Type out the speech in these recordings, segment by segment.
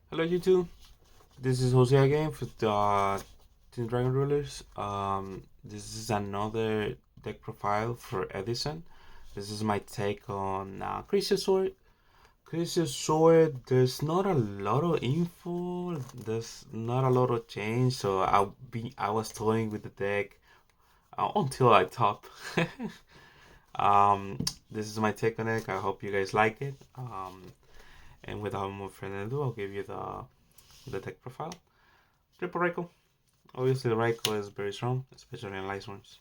Hello YouTube, this is Jose again for the Team Dragon Rulers. This is another deck profile for Edison. This is my take on krystiasworn. Krystiasworn, there's not a lot of info, there's not a lot of change, so I was toying with the deck until I top. This is my take on it. I hope you guys like it. And without more further ado, I'll give you the deck profile. Triple Raikou. Obviously, the Raikou is very strong, especially in Light Swarms.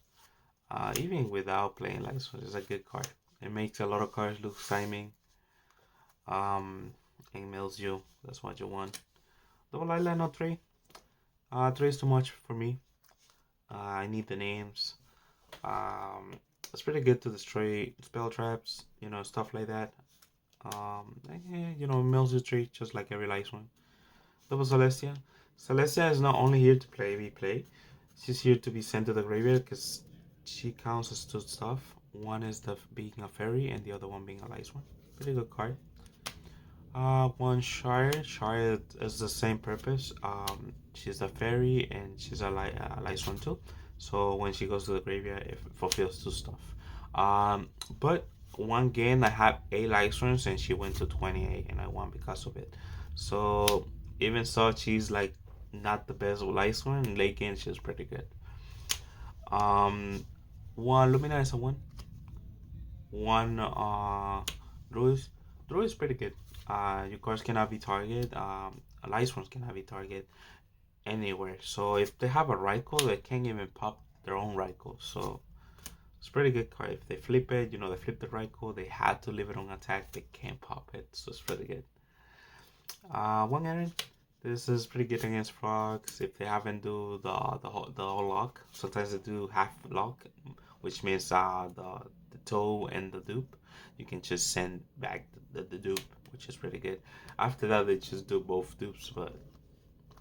Even without playing Light Swarms, it's a good card. It makes a lot of cards look timing. And mills you. That's what you want. Double Island, not 3. 3 is too much for me. I need the names. It's pretty good to destroy spell traps, stuff like that. Mills you 3 just like every Light Swarm. Double Celestia. Celestia is not only here to play replay, she's here to be sent to the graveyard because she counts as two stuff. One is the being a fairy and the other one being a light one. Pretty good card. One Shire. Shire is the same purpose. She's a fairy and she's a light one too. So when she goes to the graveyard, it fulfills two stuff. But one game I had 8 light ones and she went to 28 and I won because of it. So even so, she's like not the best light one. Late game, she's pretty good. Um, One Lumina is a one. One Druid. Druid is pretty good. Your cards cannot be target. Light ones cannot be target anywhere. So if they have a Raikou, they can't even pop their own Raikou. So it's pretty good card. If they flip it, they flip the Raikou, they had to leave it on attack. They can't pop it. So it's pretty good. One Aaron. This is pretty good against frogs if they haven't do the whole lock. Sometimes they do half lock, which means the toe and the dupe. You can just send back the dupe, which is pretty good. After that, they just do both dupes, but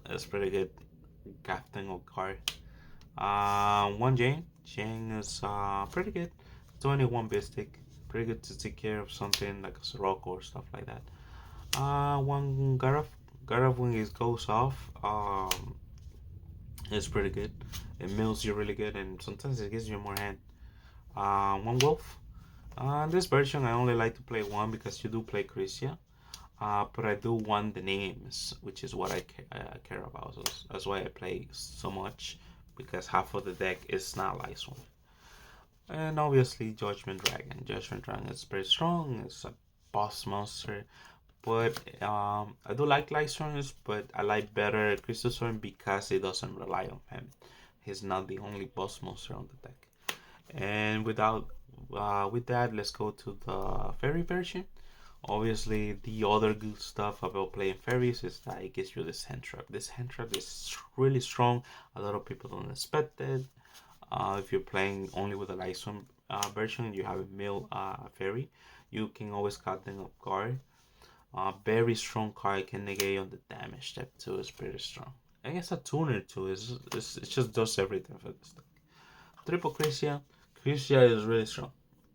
it's pretty good captain or card. One Jane. Jane is pretty good. 21 Bistic. Pretty good to take care of something like a Sirocco or stuff like that. One Garaf. Garaf when it goes off, it's pretty good. It mills you really good, and sometimes it gives you more hand. One Wolf. This version I only like to play one because you do play Krysia. But I do want the names, which is what I care about. So that's why I play so much, because half of the deck is not like one. And obviously Judgment Dragon. Judgment Dragon is very strong. It's a boss monster. But I do like Lysorns, but I like better krystiasworn because it doesn't rely on him. He's not the only boss monster on the deck. And with that, let's go to the fairy version. Obviously, the other good stuff about playing fairies is that it gives you this hand trap. This hand trap is really strong. A lot of people don't expect it. If you're playing only with a Lyson version, you have a mill fairy, you can always cut them off guard. Very strong card, can negate on the damage step too. Is pretty strong. I guess a tuner too. It just does everything for this deck. Triple Krysia. Krysia is really strong.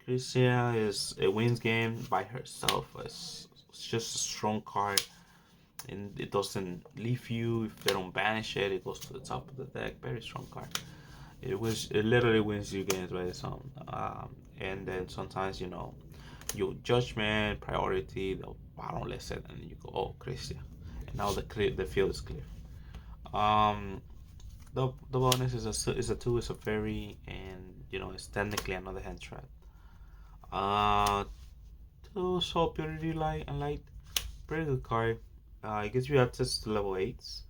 Krysia is a wins game by herself. It's just a strong card, and it doesn't leave you if they don't banish it. It goes to the top of the deck. Very strong card. It literally wins you games by its own. And then sometimes your judgment priority the bottom lesson, and you go, oh, Christian, and now the field is clear. Um, the bonus is a two, is a fairy, and it's technically another hand trap. Uh, Two Soul Purity Light and Light, pretty good card. It gives you access to level 8s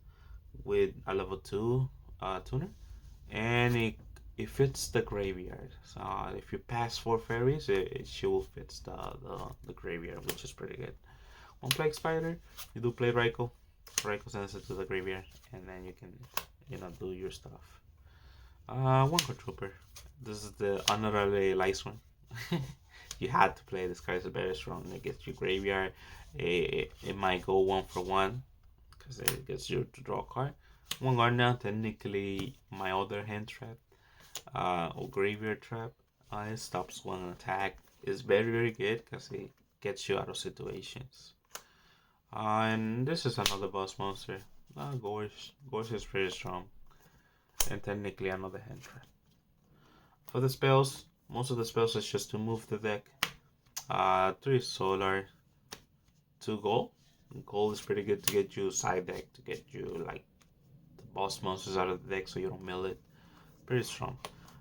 with a level 2 tuner, and it fits the graveyard. So if you pass 4 fairies, it will fit the graveyard, which is pretty good. One Plague Spider, you do play Raikou. Raikou sends it to the graveyard, and then you can do your stuff. One Core Trooper. This is the honorary lice one. You had to play this card. It's very strong. It gets you graveyard. It might go 1-for-1 because it gets you to draw a card. One Gardener, technically my other hand trap, or graveyard trap. It stops one attack. It's very good because it gets you out of situations. And this is another boss monster. Gorge. Gorge is pretty strong. And technically another hand trap. For the spells, most of the spells is just to move the deck. 3 solar, 2 gold. Gold is pretty good to get you side deck, to get you like the boss monsters out of the deck so you don't mill it. Pretty strong.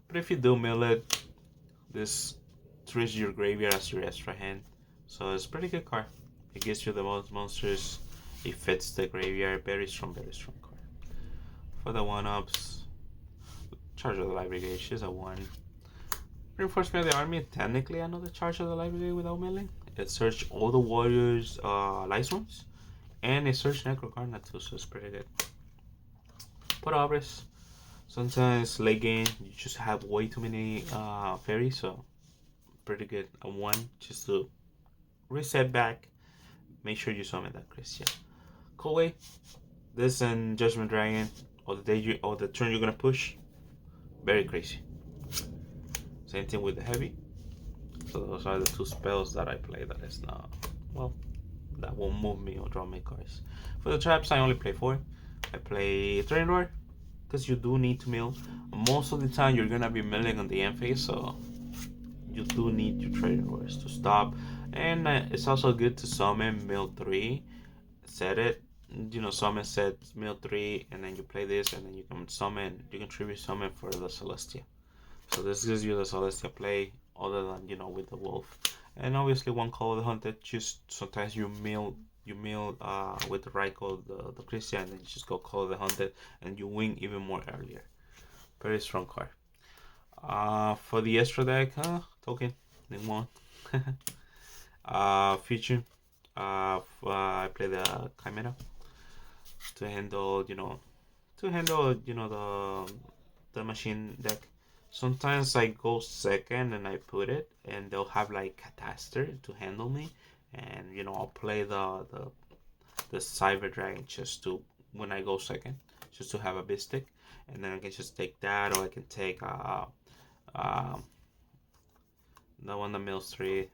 But if you do mill it, this treats your graveyard as your extra hand. So it's a pretty good card. It gives you the most monsters. It fits the graveyard. Very strong card. For the 1-ups, Charge of the Library Gate. She's a 1. Reinforcement of the Army. Technically another Charge of the Library Gate without milling. It searched all the warriors' light ones. And it searched Necrocarna too, so it's pretty good. For Obris, sometimes late game you just have way too many fairies, so pretty good. A 1 just to reset back. Make sure you summon that Krystia. Cool way. This and Judgment Dragon, or the turn you're gonna push, very crazy. Same thing with the heavy. So those are the 2 spells that I play that is not, well, that won't move me or draw me cards. For the traps, I only play 4. I play Train Roar, because you do need to mill. Most of the time you're gonna be milling on the end phase, so you do need your Train Roars to stop. And it's also good to summon mill 3, set it, summon set mill 3, and then you play this, and then you can tribute summon for the Celestia. So this gives you the Celestia play, other than with the wolf. And obviously 1 Call of the Hunted, just sometimes you mill with the right call the Krystia, and then you just go Call of the Hunted, and you win even more earlier. Very strong card. For the extra deck, token, then 1. Future, I play the Chimera to handle the machine deck. Sometimes I go second and I put it, and they'll have like Catastrophe to handle me, and I'll play the Cyber Dragon just to, when I go second, just to have a big stick, and then I can just take that, or I can take the one that mills 3.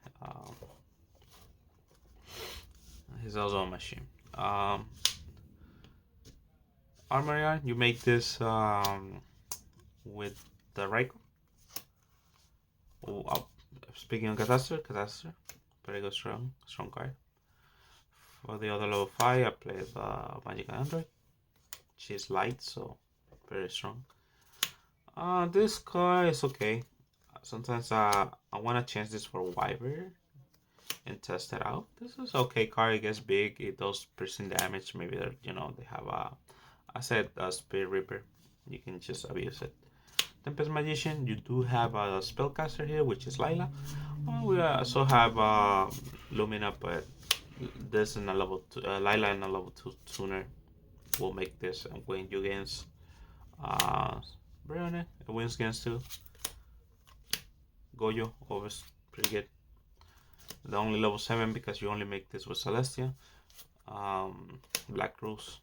He's also a machine. Armor Yarn, you make this with the Raikou. Speaking of Catastrophe, pretty good, strong card. For the other level 5, I play the Magic Android. She's light, so very strong. This card is okay. Sometimes I want to change this for Wyvern and test it out. This is okay card. It gets big. It does piercing damage. Maybe they have a Spirit Reaper. You can just abuse it. Tempest Magician. You do have a spellcaster here, which is Lila. We also have Lumina, but this in a level 2. Lila in a level 2 sooner will make this and win you against Brianna. It wins against 2. Goyo, always pretty good. The only level 7 because you only make this with Celestia. Black Rose.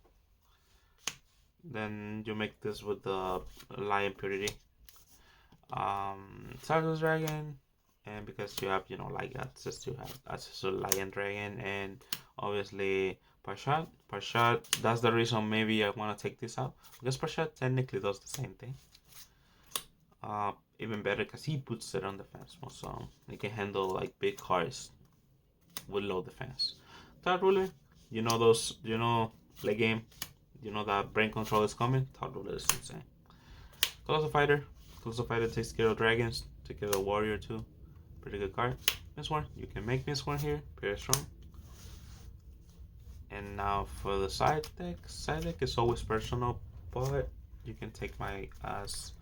Then you make this with the Lion Purity. Sardos Dragon. And because you have, like access to Lion Dragon, and obviously Parshat. That's the reason maybe I want to take this out, because Parshat technically does the same thing. Even better because he puts it on defense mode, so he can handle like big cards with low defense. Thought Ruler, late game, that brain control is coming. Thought Ruler is insane. Colossal Fighter takes care of dragons, takes care of the warrior too. Pretty good card. Mistborn, you can make Mistborn here, very strong. And now for the side deck is always personal, but you can take my as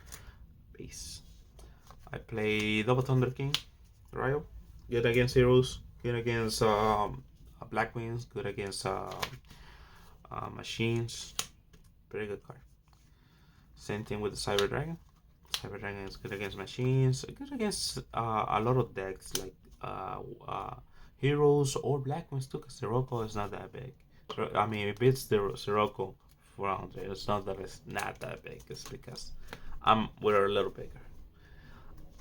base. I play Double Thunder King, Ryo. Good against heroes, good against Black Wings, good against machines. Pretty good card. Same thing with the Cyber Dragon. Cyber Dragon is good against machines, good against a lot of decks like heroes or Black Wings too, because Sirocco is not that big. I mean, it beats the Sirocco 400. It's not that it's not that big, it's because we're a little bigger.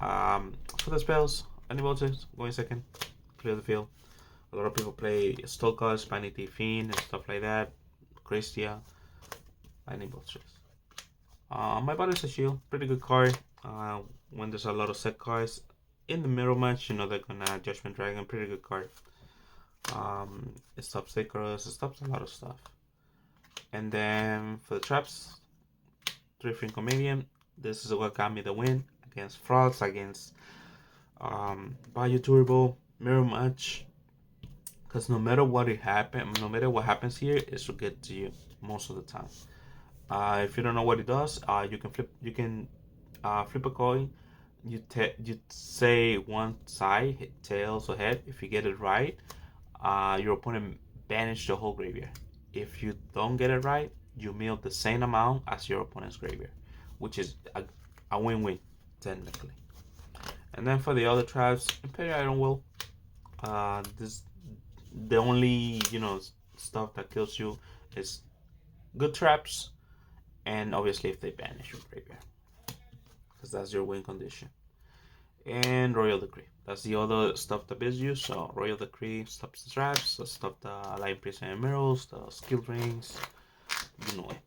For the spells, any voltage, going second, clear the field. A lot of people play Stolkas, Vanity Fiend, and stuff like that. Krystia, Lightning Bolsters. My Body's a Shield, pretty good card. When there's a lot of set cards in the middle match, you know they're gonna Judgment Dragon, pretty good card. It stops Icarus, it stops a lot of stuff. And then for the traps, Drifting Comedian. This is what got me the win against Frogs, against Bio Turbo, Mirror Match. Because no matter what no matter what happens here, it will get to you most of the time. If you don't know what it does, you can flip a coin. You say one side, tails or head. If you get it right, your opponent banish the whole graveyard. If you don't get it right, you mill the same amount as your opponent's graveyard, which is a win-win technically. And then for the other traps, Imperial Iron Will. This the only stuff that kills you is good traps, and obviously if they banish your graveyard, because that's your win condition. And Royal Decree. That's the other stuff that is used. So Royal Decree stops the traps, stops the Light Prison and Mirrors, the skill rings, you know it.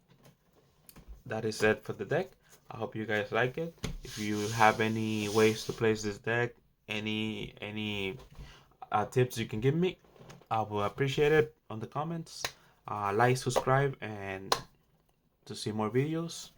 That is it for the deck. I hope you guys like it. If you have any ways to place this deck, any tips you can give me, I will appreciate it on the comments. Like, subscribe, and to see more videos.